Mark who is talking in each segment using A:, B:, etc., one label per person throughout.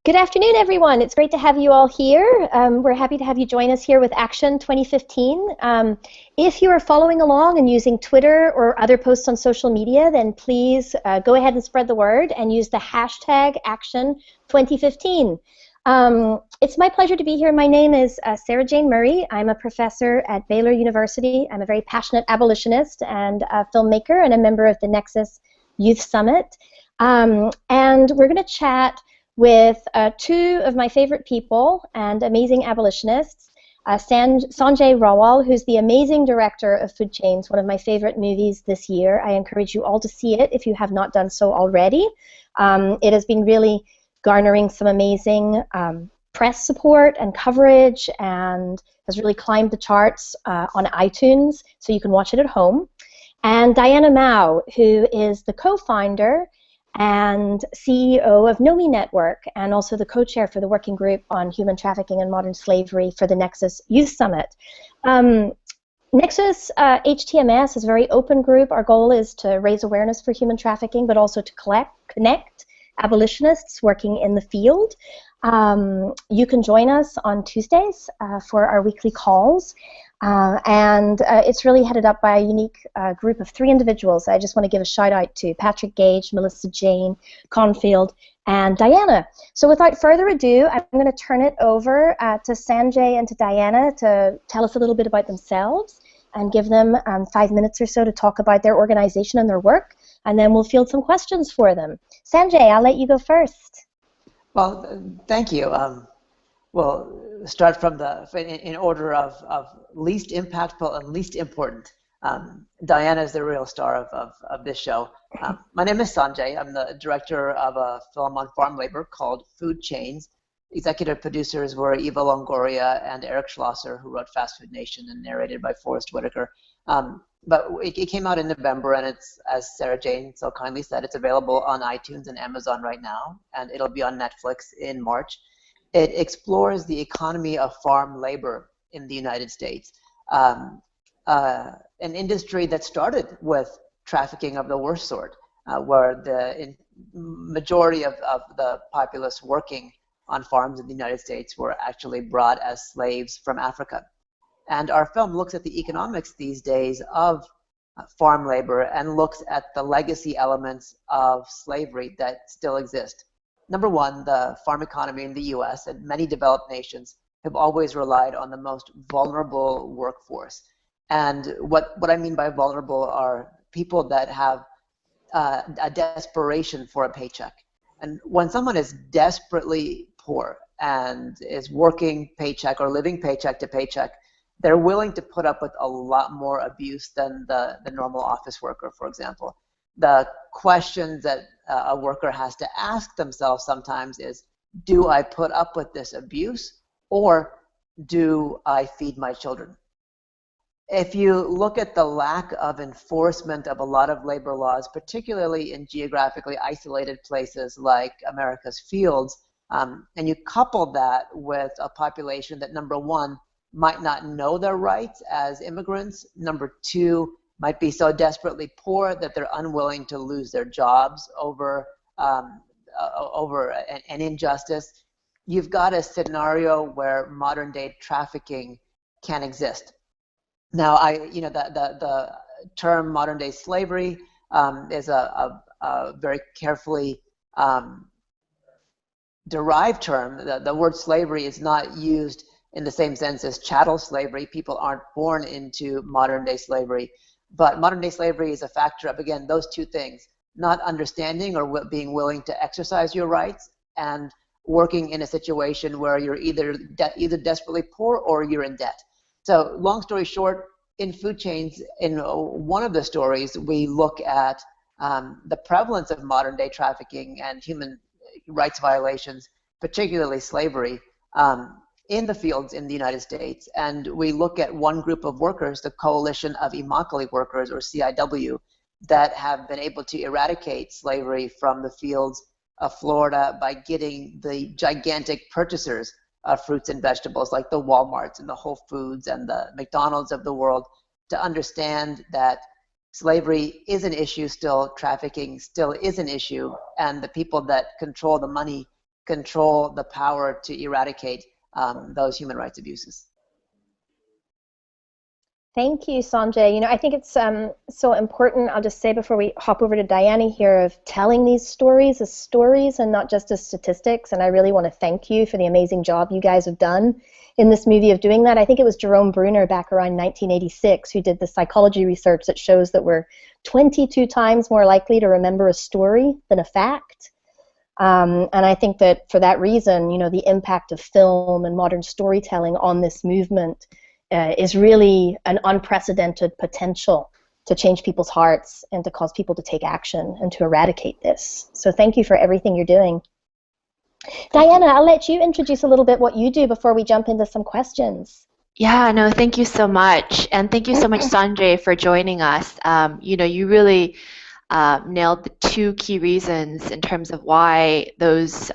A: Good afternoon, everyone. It's great to have you all here. We're happy to have you join us here with Action 2015. If you are following along and using Twitter or other posts on social media, then please go ahead and spread the word and use the hashtag Action 2015. It's my pleasure to be here. My name is Sarah Jane Murray. I'm a professor at Baylor University. I'm a very passionate abolitionist and a filmmaker and a member of the Nexus Youth Summit. And we're going to chat with two of my favorite people and amazing abolitionists, Sanjay Rawal, who's the amazing director of Food Chains, one of my favorite movies this year. I encourage you all to see it if you have not done so already. It has been really garnering some amazing press support and coverage and has really climbed the charts on iTunes, so you can watch it at home. And Diana Mao, who is the co-founder and CEO of Nomi Network, and also the co-chair for the Working Group on Human Trafficking and Modern Slavery for the Nexus Youth Summit. Nexus HTMS is a very open group. Our goal is to raise awareness for human trafficking, but also to connect abolitionists working in the field. You can join us on Tuesdays for our weekly calls. It's really headed up by a unique group of 3 individuals. I just want to give a shout out to Patrick Gage, Melissa Jane, Confield, and Diana. So without further ado, I'm going to turn it over to Sanjay and to Diana to tell us a little bit about themselves and give them 5 minutes or so to talk about their organization and their work, and then we'll field some questions for them. Sanjay, I'll let you go first.
B: Well, thank you. We'll start from in order of least impactful and least important. Diana is the real star of this show. My name is Sanjay. I'm the director of a film on farm labor called Food Chains. Executive producers were Eva Longoria and Eric Schlosser, who wrote Fast Food Nation and narrated by Forrest Whitaker. But it came out in November, and it's, as Sarah Jane so kindly said, it's available on iTunes and Amazon right now, and it'll be on Netflix in March. It explores the economy of farm labor in the United States, an industry that started with trafficking of the worst sort, where the majority of the populace working on farms in the United States were actually brought as slaves from Africa. And our film looks at the economics these days of farm labor and looks at the legacy elements of slavery that still exist. Number one, the farm economy in the US and many developed nations have always relied on the most vulnerable workforce. And what I mean by vulnerable are people that have a desperation for a paycheck. And when someone is desperately poor and is working paycheck or living paycheck to paycheck, they're willing to put up with a lot more abuse than the normal office worker, for example. The questions that a worker has to ask themselves sometimes is, do I put up with this abuse, or do I feed my children? If you look at the lack of enforcement of a lot of labor laws, particularly in geographically isolated places like America's fields, and you couple that with a population that, number one, might not know their rights as immigrants, number two, might be so desperately poor that they're unwilling to lose their jobs over an injustice, you've got a scenario where modern-day trafficking can exist. Now, the term modern-day slavery is a very carefully derived term. The word slavery is not used in the same sense as chattel slavery. People aren't born into modern-day slavery. But modern-day slavery is a factor of, again, those two things: not understanding or being willing to exercise your rights, and working in a situation where you're either desperately poor or you're in debt. So long story short, in Food Chains, in one of the stories, we look at the prevalence of modern-day trafficking and human rights violations, particularly slavery, in the fields in the United States. And we look at one group of workers, the Coalition of Immokalee Workers, or CIW, that have been able to eradicate slavery from the fields of Florida by getting the gigantic purchasers of fruits and vegetables like the Walmarts and the Whole Foods and the McDonald's of the world to understand that slavery is an issue still, trafficking still is an issue, and the people that control the money control the power to eradicate those human rights abuses.
A: Thank you, Sanjay. You know, I think it's so important, I'll just say before we hop over to Diana here, of telling these stories as stories and not just as statistics. And I really want to thank you for the amazing job you guys have done in this movie of doing that. I think it was Jerome Bruner back around 1986 who did the psychology research that shows that we're 22 times more likely to remember a story than a fact. And I think that for that reason, you know, the impact of film and modern storytelling on this movement is really an unprecedented potential to change people's hearts and to cause people to take action and to eradicate this. So thank you for everything you're doing. Diana, I'll let you introduce a little bit what you do before we jump into some questions.
C: Yeah, no, thank you so much. And thank you so much, Sanjay, for joining us. You know, you really nailed the two key reasons in terms of why those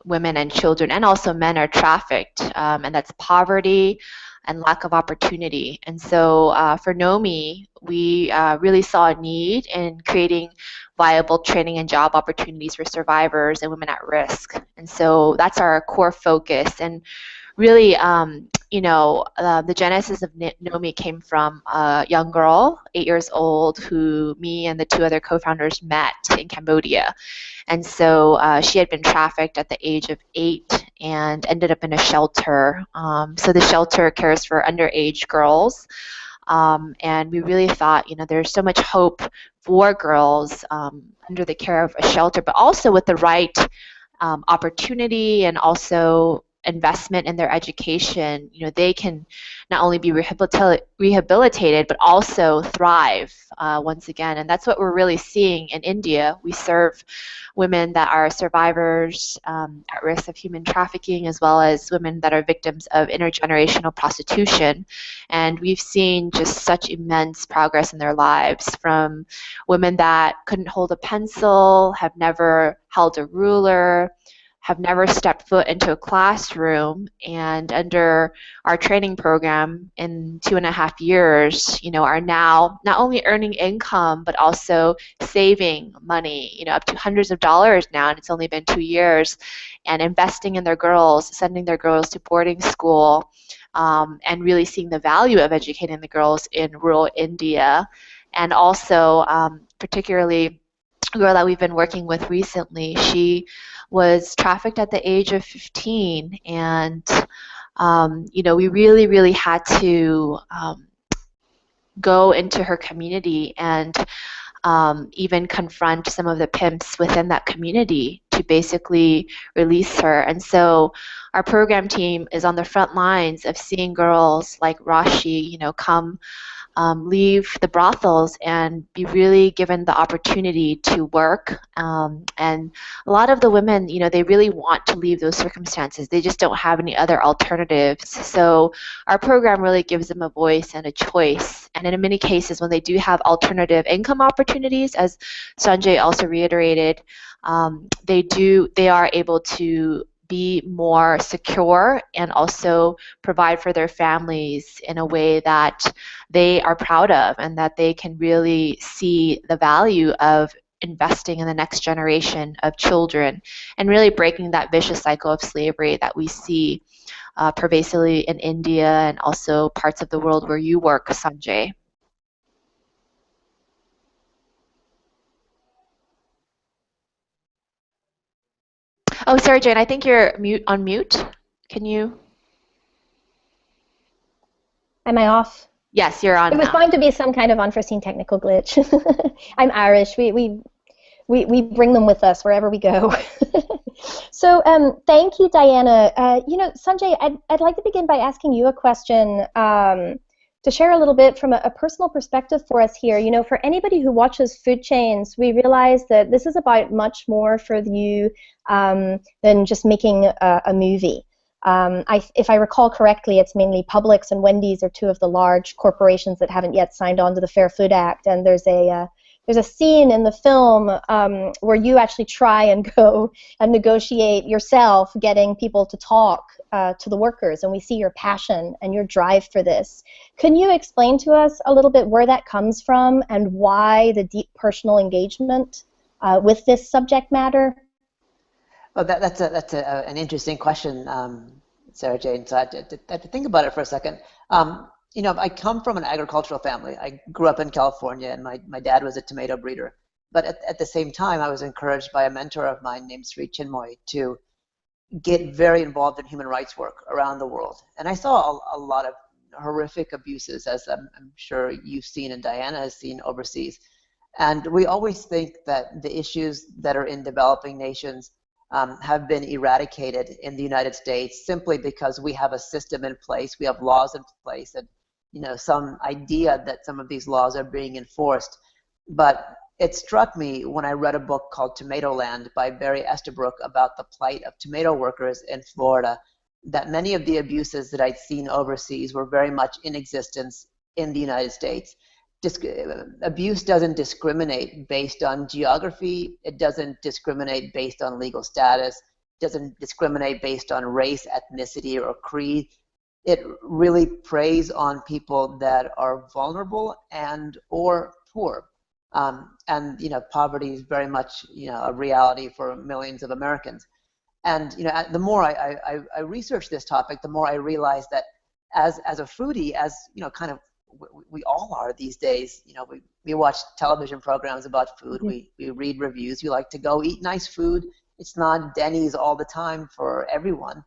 C: women and children and also men are trafficked, and that's poverty and lack of opportunity. And so for Nomi, we really saw a need in creating viable training and job opportunities for survivors and women at risk. And so that's our core focus. And really, you know, the genesis of Nomi came from a young girl, 8 years old, who me and the two other co-founders met in Cambodia. And so she had been trafficked at the age of 8 and ended up in a shelter. So the shelter cares for underage girls. And we really thought, you know, there's so much hope for girls under the care of a shelter, but also with the right opportunity and also investment in their education, you know, they can not only be rehabilitated, but also thrive once again. And that's what we're really seeing in India. We serve women that are survivors at risk of human trafficking, as well as women that are victims of intergenerational prostitution. And we've seen just such immense progress in their lives, from women that couldn't hold a pencil, have never held a ruler, have never stepped foot into a classroom, and under our training program in 2.5 years, you know, are now not only earning income, but also saving money, you know, up to hundreds of dollars now, and it's only been 2 years, and investing in their girls, sending their girls to boarding school, and really seeing the value of educating the girls in rural India. And also, particularly a girl that we've been working with recently, she was trafficked at the age of 15, and you know, we really had to go into her community and even confront some of the pimps within that community to basically release her. And so our program team is on the front lines of seeing girls like Rashi, you know, come leave the brothels and be really given the opportunity to work. And a lot of the women, you know, they really want to leave those circumstances. They just don't have any other alternatives. So our program really gives them a voice and a choice. And in many cases, when they do have alternative income opportunities, as Sanjay also reiterated, they are able to be more secure and also provide for their families in a way that they are proud of, and that they can really see the value of investing in the next generation of children and really breaking that vicious cycle of slavery that we see pervasively in India and also parts of the world where you work, Sanjay. Oh, sorry, Jane, I think you're on mute. Can you?
A: Am I off?
C: Yes, you're on.
A: It was
C: now.
A: bound to be some kind of unforeseen technical glitch. I'm Irish. We bring them with us wherever we go. So thank you, Diana. You know, Sanjay, I'd like to begin by asking you a question to share a little bit from a personal perspective for us here. You know, for anybody who watches Food Chains, we realize that this is about much more for you than just making a movie. If I recall correctly, it's mainly Publix and Wendy's are two of the large corporations that haven't yet signed on to the Fair Food Act, and there's a scene in the film where you actually try and go and negotiate yourself, getting people to talk to the workers, and we see your passion and your drive for this. Can you explain to us a little bit where that comes from and why the deep personal engagement with this subject matter?
B: Well, an interesting question, Sarah Jane. So I had to think about it for a second. You know, I come from an agricultural family. I grew up in California, and my dad was a tomato breeder. But at the same time, I was encouraged by a mentor of mine named Sri Chinmoy to get very involved in human rights work around the world. And I saw a lot of horrific abuses, as I'm sure you've seen and Diana has seen overseas. And we always think that the issues that are in developing nations have been eradicated in the United States simply because we have a system in place, we have laws in place, and you know, some idea that some of these laws are being enforced. But it struck me when I read a book called Tomatoland by Barry Estabrook about the plight of tomato workers in Florida, that many of the abuses that I'd seen overseas were very much in existence in the United States. Abuse doesn't discriminate based on geography. It doesn't discriminate based on legal status. It doesn't discriminate based on race, ethnicity, or creed. It really preys on people that are vulnerable and or poor. And you know, poverty is very much, you know, a reality for millions of Americans. And you know, the more I research this topic, the more I realize that as a foodie, as you know, kind of we all are these days. You know, we watch television programs about food. We read reviews. We like to go eat nice food. It's not Denny's all the time for everyone.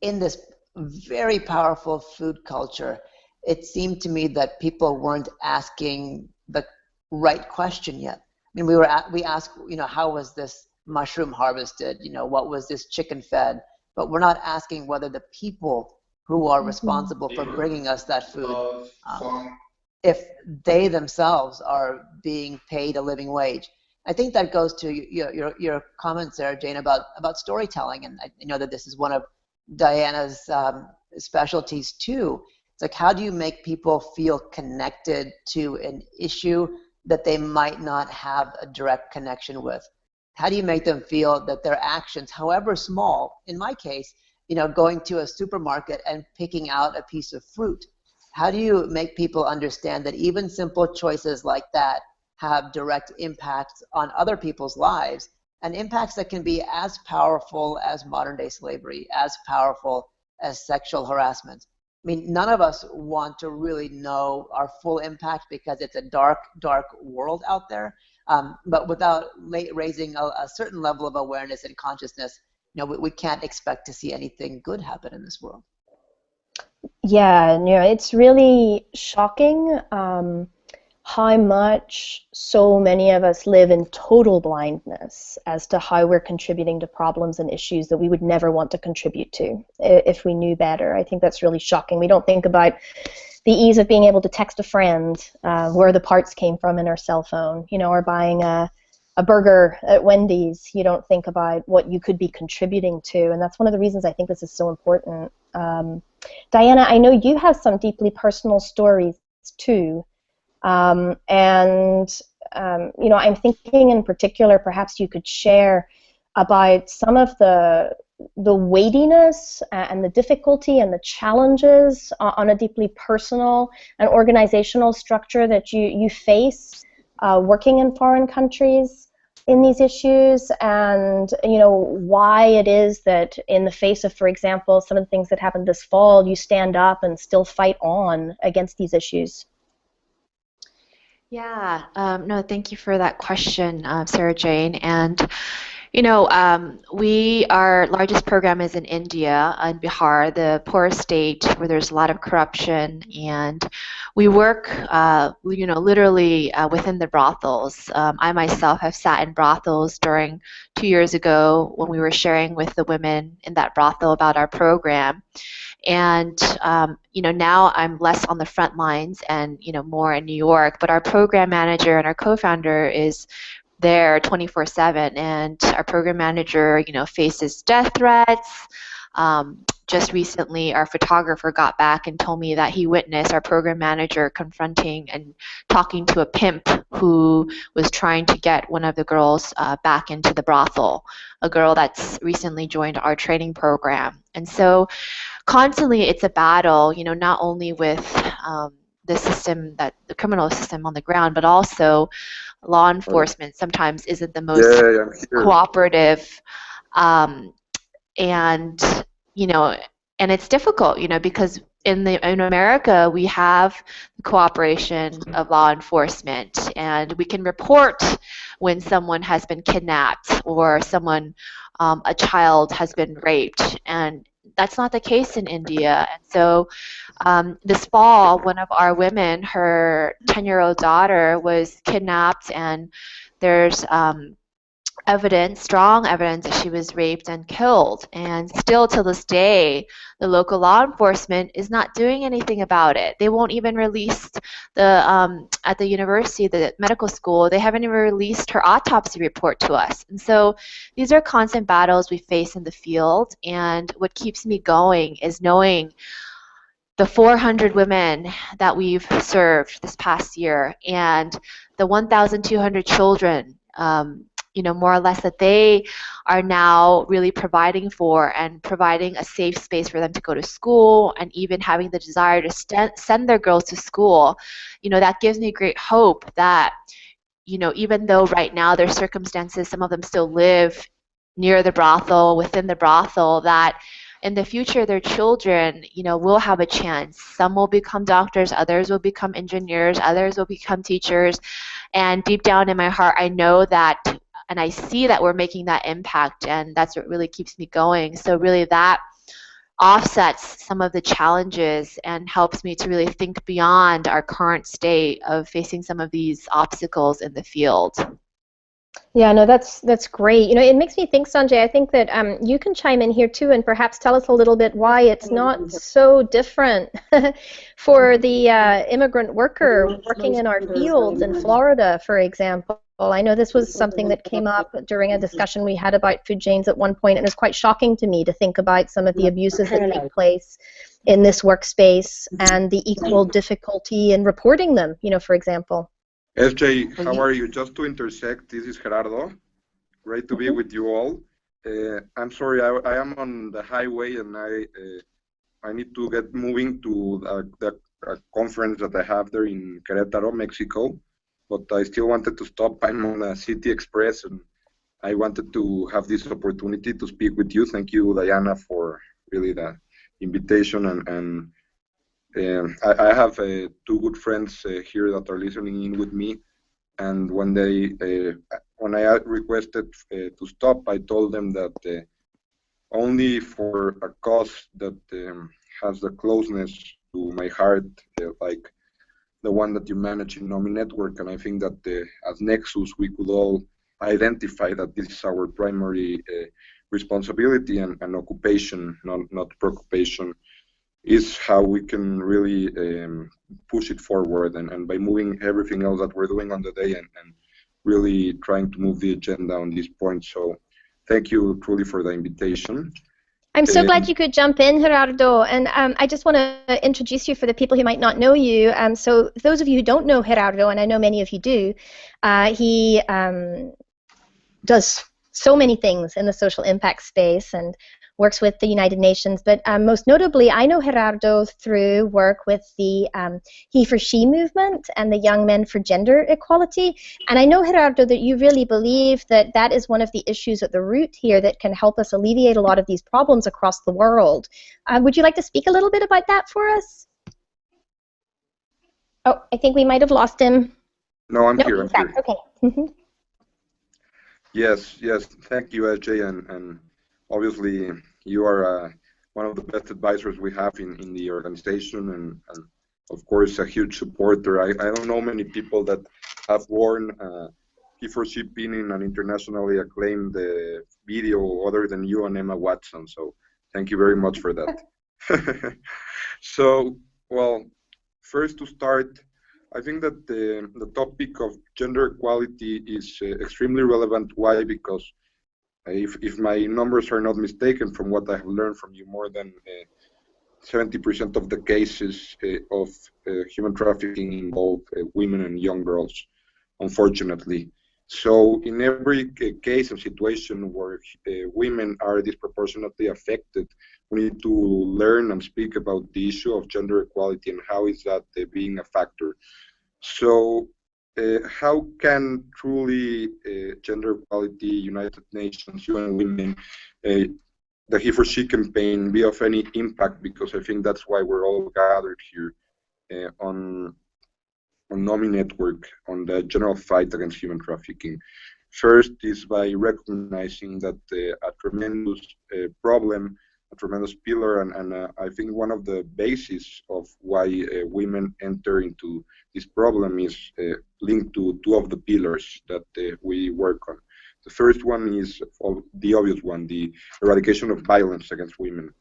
B: In this very powerful food culture, it seemed to me that people weren't asking the right question yet. I mean, we asked, you know, how was this mushroom harvested? You know, what was this chicken fed? But we're not asking whether the people who are responsible for bringing us that food, if they themselves are being paid a living wage. I think that goes to your comment, Sarah Jane, about storytelling, and I know that this is one of Diana's specialties too. It's like, how do you make people feel connected to an issue that they might not have a direct connection with? How do you make them feel that their actions, however small, in my case, you know, going to a supermarket and picking out a piece of fruit, how do you make people understand that even simple choices like that have direct impacts on other people's lives, and impacts that can be as powerful as modern day slavery, as powerful as sexual harassment? I mean, none of us want to really know our full impact because it's a dark, dark world out there. But without raising a certain level of awareness and consciousness, you know, we can't expect to see anything good happen in this world.
A: Yeah, you know, it's really shocking how much so many of us live in total blindness as to how we're contributing to problems and issues that we would never want to contribute to if we knew better. I think that's really shocking. We don't think about the ease of being able to text a friend where the parts came from in our cell phone, you know, or buying a burger at Wendy's. You don't think about what you could be contributing to, and that's one of the reasons I think this is so important. Diana, I know you have some deeply personal stories too, you know, I'm thinking in particular perhaps you could share about some of the weightiness and the difficulty and the challenges on a deeply personal and organizational structure that you face working in foreign countries in these issues, and you know, why it is that in the face of, for example, some of the things that happened this fall, you stand up and still fight on against these issues.
C: Yeah, no, thank you for that question, Sarah Jane. And you know, our largest program is in India, in Bihar, the poorest state where there's a lot of corruption, and we work, you know, literally within the brothels. I myself have sat in brothels during 2 years ago when we were sharing with the women in that brothel about our program. And you know, now I'm less on the front lines and, you know, more in New York, but our program manager and our co-founder is there 24/7, and our program manager, you know, faces death threats. Just recently, our photographer got back and told me that he witnessed our program manager confronting and talking to a pimp who was trying to get one of the girls back into the brothel, a girl that's recently joined our training program. And so constantly it's a battle, you know, not only with the system, that the criminal system on the ground, but also law enforcement sometimes isn't the most
D: Yeah, I'm here.
C: cooperative, and and it's difficult, because in America we have the cooperation of law enforcement, and we can report when someone has been kidnapped or someone, a child has been raped, and that's not the case in India. And so this fall, one of our women, her 10-year-old daughter, was kidnapped, and there's strong evidence that she was raped and killed. And still to this day, the local law enforcement is not doing anything about it. They won't even release at the university, the medical school, they haven't even released her autopsy report to us. And so these are constant battles we face in the field. And what keeps me going is knowing the 400 women that we've served this past year and the 1,200 children, more or less, that they are now really providing for and providing a safe space for them to go to school, and even having the desire to send their girls to school. That gives me great hope that, even though right now their circumstances, some of them still live near the brothel, within the brothel, that in the future their children, will have a chance. Some will become doctors, others will become engineers, others will become teachers. And deep down in my heart, I know that, and I see that we're making that impact, and that's what really keeps me going. So really that offsets some of the challenges and helps me to really think beyond our current state of facing some of these obstacles in the field.
A: Yeah, no, that's great. It makes me think, Sanjay, I think that you can chime in here too and perhaps tell us a little bit why it's not so different for the immigrant worker working in our fields in Florida, for example. I know this was something that came up during a discussion we had about food chains at one point, and it was quite shocking to me to think about some of the abuses that take place in this workspace and the equal difficulty in reporting them, for example.
D: SJ, how are you? Just to intersect, this is Gerardo. Great to be with you all. I'm sorry, I am on the highway, and I need to get moving to the conference that I have there in Querétaro, Mexico. But I still wanted to stop. I'm on a City Express, and I wanted to have this opportunity to speak with you. Thank you, Diana, for really the invitation. And I have two good friends here that are listening in with me. And when I requested to stop, I told them that only for a cause that has the closeness to my heart, like the one that you manage in Nomi Network, and I think that as Nexus we could all identify that this is our primary responsibility and occupation, not preoccupation, is how we can really push it forward, and by moving everything else that we're doing on the day and really trying to move the agenda on this point. So thank you truly for the invitation.
A: I'm so glad you could jump in, Gerardo, and I just want to introduce you for the people who might not know you. So those of you who don't know Gerardo, and I know many of you do, he does so many things in the social impact space and works with the United Nations, but most notably, I know Gerardo through work with the He for She movement and the Young Men for Gender Equality. And I know, Gerardo, that you really believe that that is one of the issues at the root here that can help us alleviate a lot of these problems across the world. Would you like to speak a little bit about that for us? Oh, I think we might have lost him.
D: No, I'm here. I'm here.
A: Okay. Mm-hmm.
D: Yes. Thank you, SJ, and obviously you are one of the best advisors we have in the organization, and of course a huge supporter. I don't know many people that have worn He for She pin in an internationally acclaimed video other than you and Emma Watson, so thank you very much for that. So, well, first to start, I think that the topic of gender equality is extremely relevant. Why? Because if my numbers are not mistaken, from what I have learned from you, more than 70% of the cases of human trafficking involve women and young girls, unfortunately. So in every case and situation where women are disproportionately affected, we need to learn and speak about the issue of gender equality and how is that being a factor. So how can truly gender equality, United Nations, UN Women, the He for She campaign be of any impact? Because I think that's why we're all gathered here on Nomi Network, on the general fight against human trafficking. First is by recognizing that a tremendous problem, a tremendous pillar, and I think one of the bases of why women enter into this problem is linked to two of the pillars that we work on. The first one is the obvious one, the eradication of violence against women.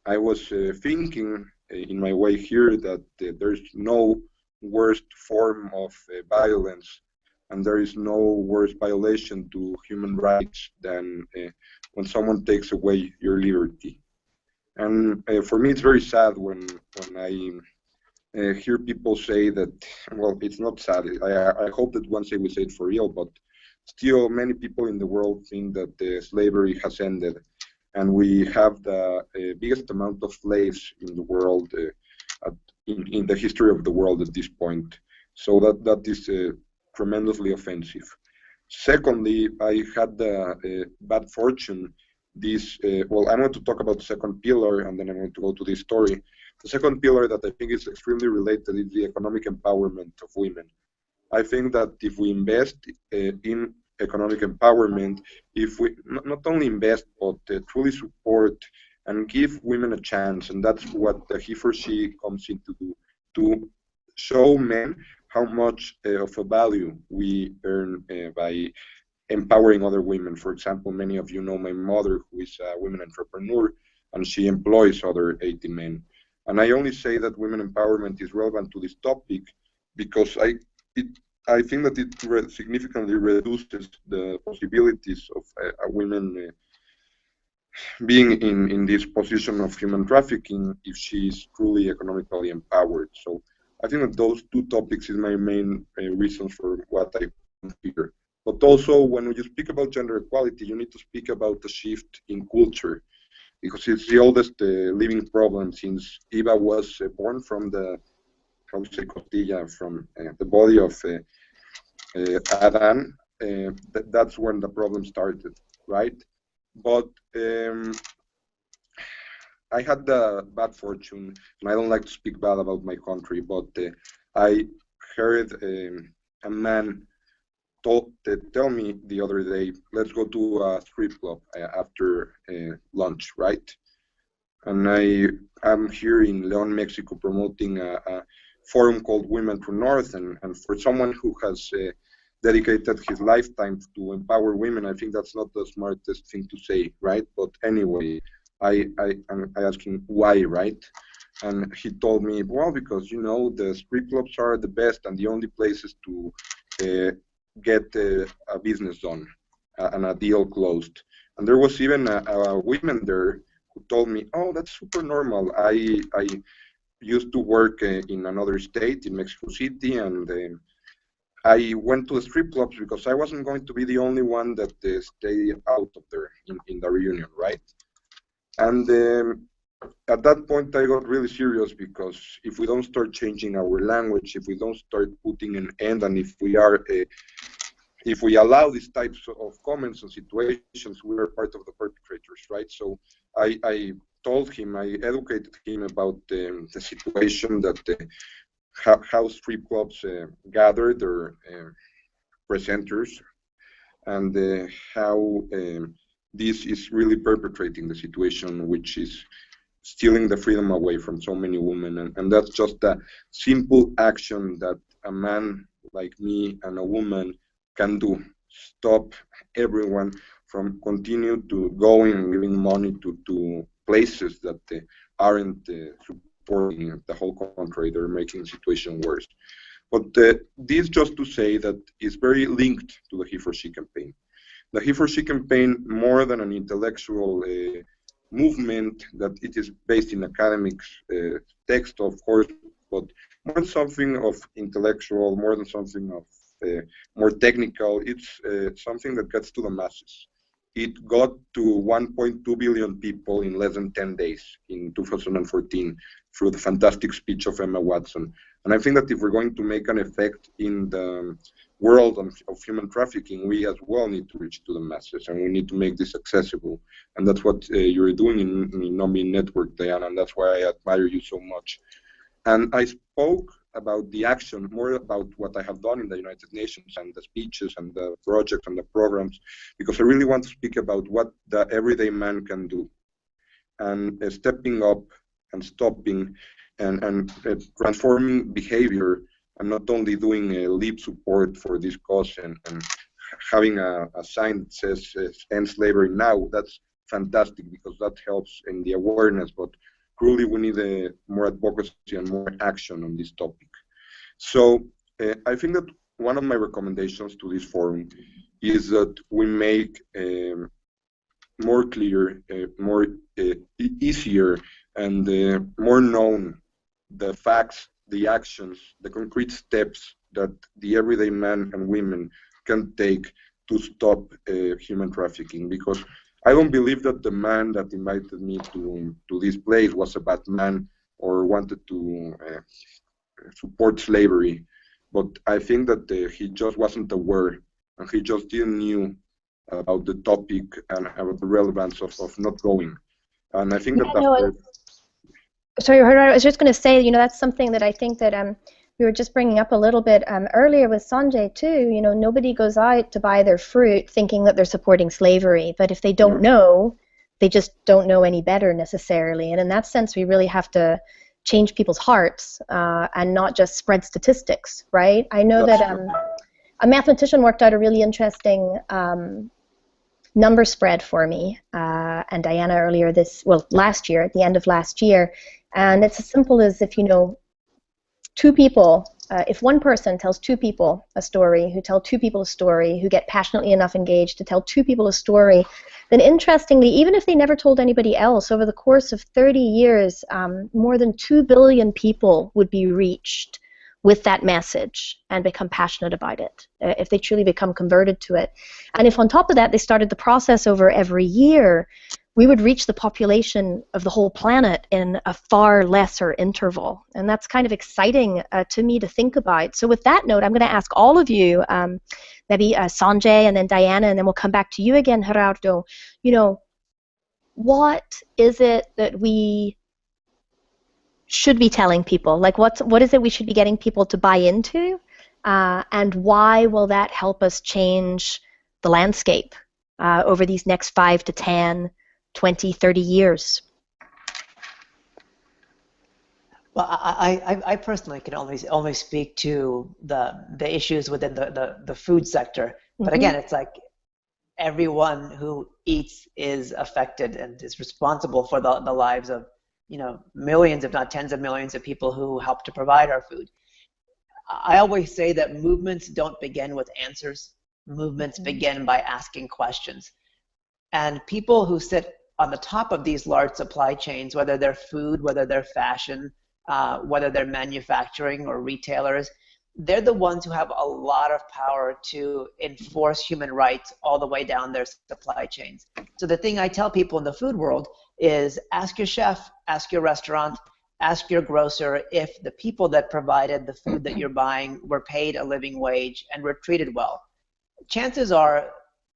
D: I was thinking in my way here that there's no worst form of violence, and there is no worse violation to human rights than when someone takes away your liberty. And for me, it's very sad when I hear people say that, well, it's not sad. I hope that once they will say it for real, but still many people in the world think that slavery has ended, and we have the biggest amount of slaves in the world, in the history of the world at this point. So that is tremendously offensive. Secondly, I had the bad fortune. Well, I'm going to talk about the second pillar, and then I'm going to go to this story. The second pillar that I think is extremely related is the economic empowerment of women. I think that if we invest in economic empowerment, if we not only invest, but truly support and give women a chance, and that's what the He for She comes in to do, to show men how much of a value we earn by empowering other women. For example, many of you know my mother, who is a women entrepreneur, and she employs other 80 men. And I only say that women empowerment is relevant to this topic because I think that it significantly reduces the possibilities of a women being in this position of human trafficking if she is truly economically empowered. So I think that those two topics is my main reasons for what I want here. But also, when you speak about gender equality, you need to speak about the shift in culture, because it's the oldest living problem since Eva was born from the, how to say, costilla, from the body of Adam. That's when the problem started, right? But I had the bad fortune, and I don't like to speak bad about my country, but I heard a man tell me the other day, let's go to a strip club after lunch, right? And I'm here in Leon, Mexico, promoting a forum called Women True North, and for someone who has dedicated his lifetime to empower women, I think that's not the smartest thing to say, right? But anyway, I asked him why, right? And he told me, well, because, you know, the strip clubs are the best and the only places to get a business done and a deal closed. And there was even a woman there who told me, oh, that's super normal. I used to work in another state, in Mexico City, and I went to the strip clubs because I wasn't going to be the only one that stayed out of there in the reunion, right? And at that point, I got really serious, because if we don't start changing our language, if we don't start putting an end, and if we allow these types of comments and situations, we are part of the perpetrators, right? So I told him, I educated him about the situation that how strip clubs gather their presenters, and how this is really perpetrating the situation, which is stealing the freedom away from so many women. And that's just a simple action that a man like me and a woman can do. Stop everyone from continue to going and giving money to places that aren't supporting the whole country. They're making the situation worse. But this just to say that it's very linked to the He for She campaign. The He for She campaign, more than an intellectual movement, that it is based in academics text, of course, but more than something of intellectual, more than something of more technical. It's something that gets to the masses. It got to 1.2 billion people in less than 10 days in 2014 through the fantastic speech of Emma Watson. And I think that if we're going to make an effect in the world of human trafficking, we as well need to reach to the masses, and we need to make this accessible. And that's what you're doing in Nomi Network, Diana, and that's why I admire you so much. And I spoke about the action, more about what I have done in the United Nations and the speeches and the projects and the programs, because I really want to speak about what the everyday man can do. And stepping up and stopping and transforming behavior, and not only doing lip support for this cause and having a sign that says end slavery now. That's fantastic, because that helps in the awareness, but truly we need more advocacy and more action on this topic. So I think that one of my recommendations to this forum is that we make more clear, more easier, and more known the facts, the actions, the concrete steps that the everyday man and women can take to stop human trafficking. Because I don't believe that the man that invited me to this place was a bad man or wanted to support slavery, but I think that he just wasn't aware, and he just didn't knew about the topic and about the relevance of not going. And I think that
A: sorry, I was just going to say, you know, that's something that I think that we were just bringing up a little bit earlier with Sanjay too. You know, nobody goes out to buy their fruit thinking that they're supporting slavery, but if they don't know, they just don't know any better necessarily. And in that sense, we really have to change people's hearts and not just spread statistics, right? I know that a mathematician worked out a really interesting number spread for me, and Diana earlier last year, at the end of last year, and it's as simple as, if you know, two people, if one person tells two people a story, who tell two people a story, who get passionately enough engaged to tell two people a story, then interestingly, even if they never told anybody else, over the course of 30 years, more than 2 billion people would be reached with that message and become passionate about it, if they truly become converted to it. And if on top of that they started the process over every year, we would reach the population of the whole planet in a far lesser interval. And that's kind of exciting to me to think about. So with that note, I'm going to ask all of you, maybe Sanjay and then Diana, and then we'll come back to you again, Gerardo. You know, what is it that we should be telling people? Like, what is it we should be getting people to buy into? And why will that help us change the landscape over these next 5 to 10, 20, 30 years?
B: Well, I personally can only speak to the issues within the food sector. But again, it's like everyone who eats is affected and is responsible for the lives of, you know, millions, if not tens of millions of people who help to provide our food. I always say that movements don't begin with answers. Movements begin by asking questions. And people who sit on the top of these large supply chains, whether they're food, whether they're fashion, whether they're manufacturing or retailers, they're the ones who have a lot of power to enforce human rights all the way down their supply chains. So the thing I tell people in the food world is ask your chef, ask your restaurant, ask your grocer if the people that provided the food that you're buying were paid a living wage and were treated well. Chances are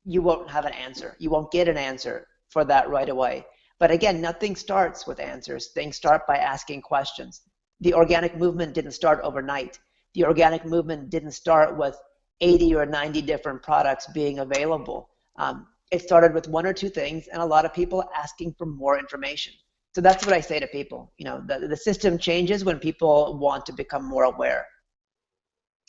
B: you won't have an answer. You won't get an answer for that right away. But again, nothing starts with answers. Things start by asking questions. The organic movement didn't start overnight. The organic movement didn't start with 80 or 90 different products being available. It started with 1 or 2 things and a lot of people asking for more information. So that's what I say to people. You know, the system changes when people want to become more aware.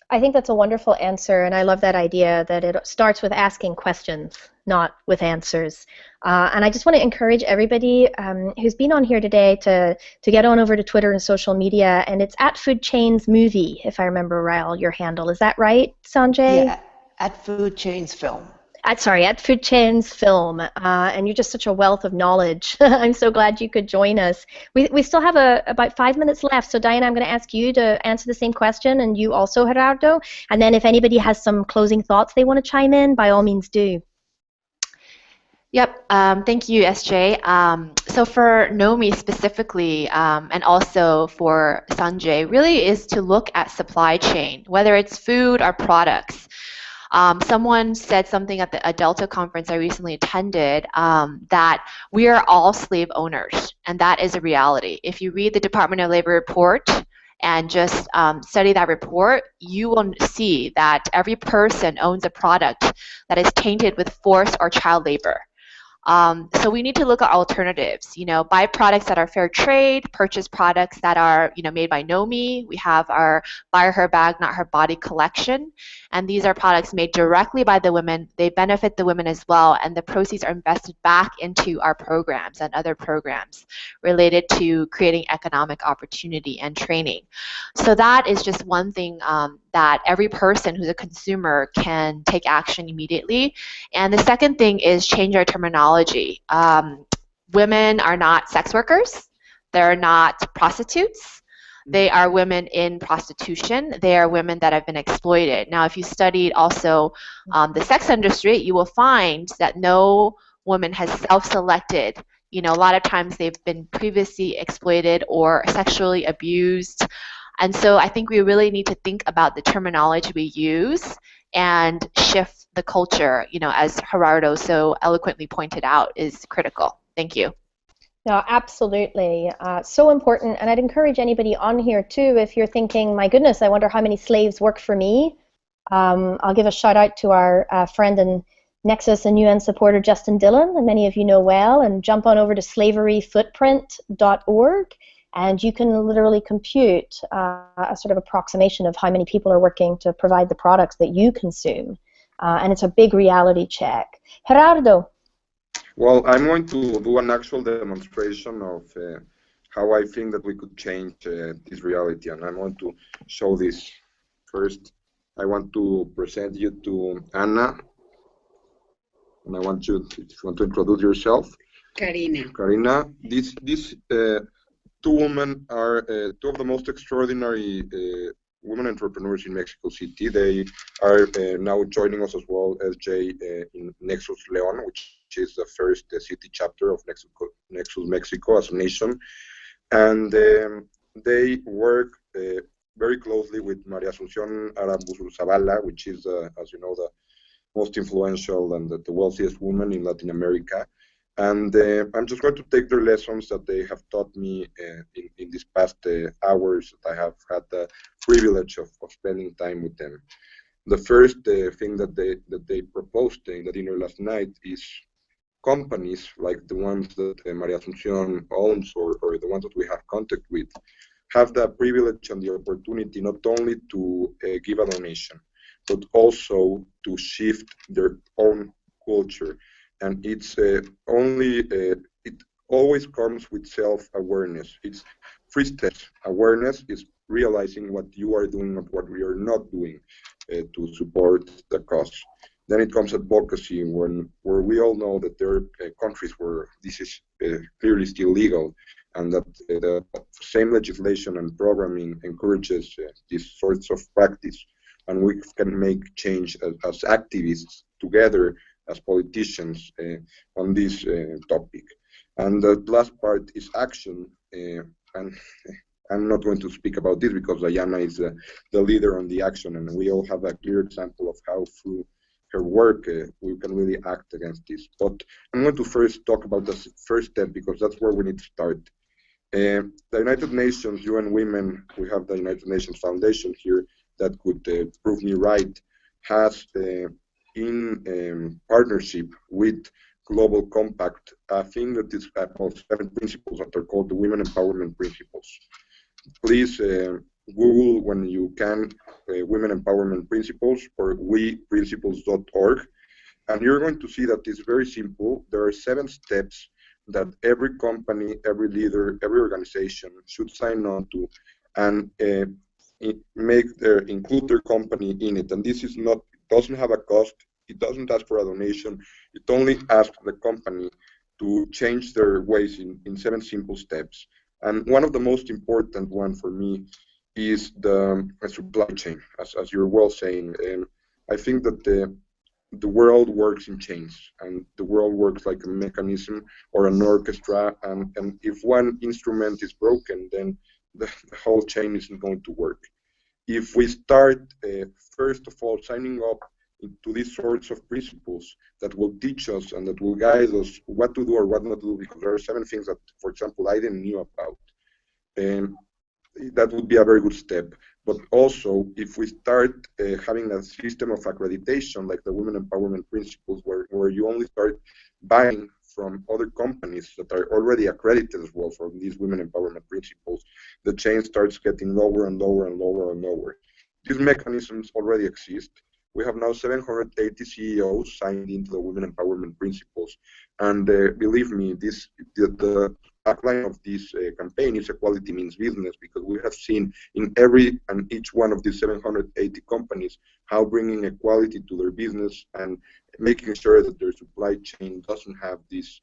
A: I think that's a wonderful answer, and I love that idea that it starts with asking questions, not with answers. And I just want to encourage everybody who's been on here today to get on over to Twitter and social media, and it's at Food Chains Movie, if I remember right, your handle. Is that right, Sanjay?
B: Yeah, at Food Chains Film.
A: At Food Chains Film, and you're just such a wealth of knowledge. I'm so glad you could join us. We still have about 5 minutes left, so Diana, I'm going to ask you to answer the same question, and you also, Gerardo, and then if anybody has some closing thoughts they want to chime in, by all means do.
C: Yep. Thank you, SJ. So for Nomi specifically, and also for Sanjay, really is to look at supply chain, whether it's food or products. Someone said something at a Delta conference I recently attended, that we are all slave owners, and that is a reality. If you read the Department of Labor report and just study that report, you will see that every person owns a product that is tainted with forced or child labor. So we need to look at alternatives, buy products that are fair trade, purchase products that are, made by Nomi. We have our Buy Her Bag, Not Her Body collection. And these are products made directly by the women. They benefit the women as well. And the proceeds are invested back into our programs and other programs related to creating economic opportunity and training. So that is just one thing that every person who's a consumer can take action immediately. And the second thing is change our terminology. Women are not sex workers. They're not prostitutes. They are women in prostitution. They are women that have been exploited. Now, if you studied also the sex industry, you will find that no woman has self-selected. A lot of times they've been previously exploited or sexually abused. And so I think we really need to think about the terminology we use and shift the culture, as Gerardo so eloquently pointed out, is critical. Thank you.
A: No, absolutely. So important. And I'd encourage anybody on here too, if you're thinking, my goodness, I wonder how many slaves work for me. I'll give a shout out to our friend and Nexus and UN supporter Justin Dillon, and many of you know well, and jump on over to slaveryfootprint.org. And you can literally compute a sort of approximation of how many people are working to provide the products that you consume. And it's a big reality check. Gerardo.
D: Well, I'm going to do an actual demonstration of how I think that we could change this reality. And I'm going to show this first. I want to present you to Anna. And I want you, if you want to introduce yourself. Karina. These two women are two of the most extraordinary women entrepreneurs in Mexico City. They are now joining us as well as Jay in Nexus León, which is the first city chapter of Nexus Mexico as a nation. And they work very closely with Maria Asunción Aramburu, which is, as you know, the most influential and the wealthiest woman in Latin America. And I'm just going to take their lessons that they have taught me in these past hours that I have had the privilege of spending time with them. The first thing that they proposed in the dinner last night is companies like the ones that Maria Asunción owns or the ones that we have contact with have the privilege and the opportunity not only to give a donation, but also to shift their own culture. And it's it always comes with self-awareness. It's 3 steps. Awareness is realizing what you are doing and what we are not doing to support the cause. Then it comes advocacy, where we all know that there are countries where this is clearly still legal, and that the same legislation and programming encourages these sorts of practice, and we can make change as activists together as politicians on this topic. And the last part is action, and I'm not going to speak about this because Diana is the leader on the action, and we all have a clear example of how through her work we can really act against this. But I'm going to first talk about the first step because that's where we need to start. The United Nations, UN Women, we have the United Nations Foundation here that could prove me right, has in partnership with Global Compact, a thing that is about 7 principles that are called the Women Empowerment Principles. Please Google when you can Women Empowerment Principles or weprinciples.org, and you're going to see that it's very simple. There are 7 steps that every company, every leader, every organization should sign on to and include their company in it. And this is not, doesn't have a cost. It doesn't ask for a donation. It only asks the company to change their ways in 7 simple steps. And one of the most important one for me is the supply chain, as you're well saying. I think that the world works in chains, and the world works like a mechanism or an orchestra, and if one instrument is broken, then the whole chain isn't going to work. If we start, first of all, signing up into these sorts of principles that will teach us and that will guide us what to do or what not to do, because there are 7 things that, for example, I didn't know about, that would be a very good step. But also, if we start having a system of accreditation, like the Women Empowerment Principles, where you only start buying from other companies that are already accredited as well from these Women Empowerment Principles, the chain starts getting lower and lower and lower and lower. These mechanisms already exist. We have now 780 CEOs signed into the Women Empowerment Principles, and believe me, the backline of this campaign is equality means business, because we have seen in every and each one of these 780 companies how bringing equality to their business and making sure that their supply chain doesn't have these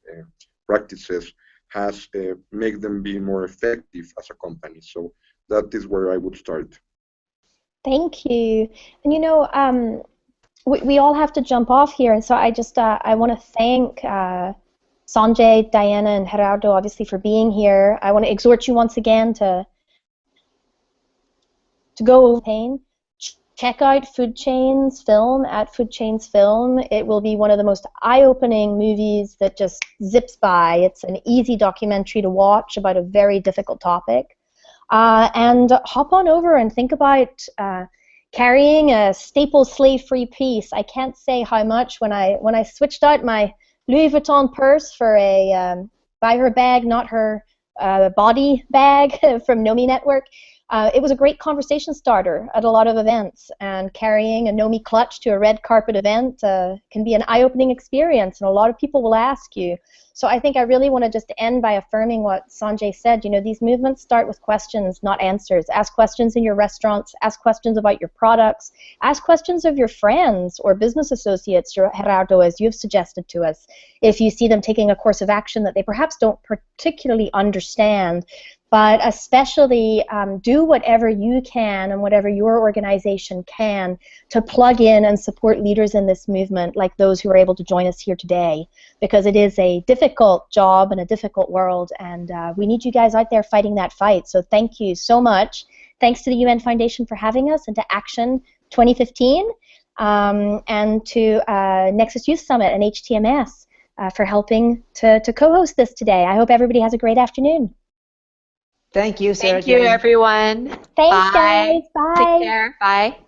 D: practices has make them be more effective as a company. So that is where I would start.
A: Thank you. And you know, we all have to jump off here, and so I just I want to thank Sanjay, Diana, and Gerardo, obviously, for being here. I want to exhort you once again to go over pain. Check out Food Chain's film at Food Chain's Film. It will be one of the most eye-opening movies that just zips by. It's an easy documentary to watch about a very difficult topic. And hop on over and think about carrying a staple slave-free piece. I can't say how much when I switched out my Louis Vuitton purse for a buy her bag, not her body bag from Nomi Network. It was a great conversation starter at a lot of events, and carrying a Nomi clutch to a red carpet event can be an eye-opening experience, and a lot of people will ask you. So I think I really want to just end by affirming what Sanjay said. You know, these movements start with questions, not answers. Ask questions in your restaurants, ask questions about your products, ask questions of your friends or business associates, Gerardo, as you've suggested to us, if you see them taking a course of action that they perhaps don't particularly understand. But especially do whatever you can and whatever your organization can to plug in and support leaders in this movement, like those who are able to join us here today, because it is a difficult job and a difficult world, and we need you guys out there fighting that fight. So thank you so much. Thanks to the UN Foundation for having us, and to Action 2015, and to Nexus Youth Summit and HTMS for helping to co-host this today. I hope everybody has a great afternoon.
B: Thank you, Sarah
C: Thank you,
B: Jane.
C: everyone.
A: Thanks,
C: Bye.
A: guys. Bye.
C: Take care. Bye.